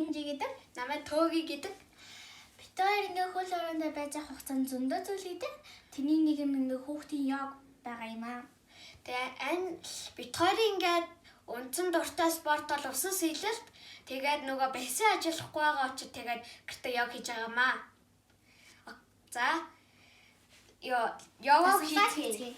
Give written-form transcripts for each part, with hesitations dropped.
Анжи гэдэг, намайг Төөги гэдэг. Бид хоёр ингээ хөл ороонд байж байгаа хугацаанд зөндөө зүйл хийдэг. Тэний нэг юм ингээ хүүхдийн йог байгаа юм аа. Тэгээ бид хоёрын ингээд үндсэн дуртай спорт бол усан сэлэлт. Тэгээд нөгөө бэсэн ажиллахгүй байгаа учраас тэгээд гэртээ йог хийж байгаа маа. За йог хийх.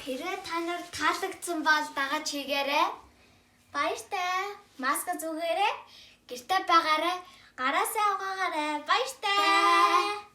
Хэрвээ та нарт таалагдсан бол дагаж хийгээрэй. Баяртай. Маск зүгээрэй. Гэртээ байгаарай. Гараасаа угаагаарай. Баяртай.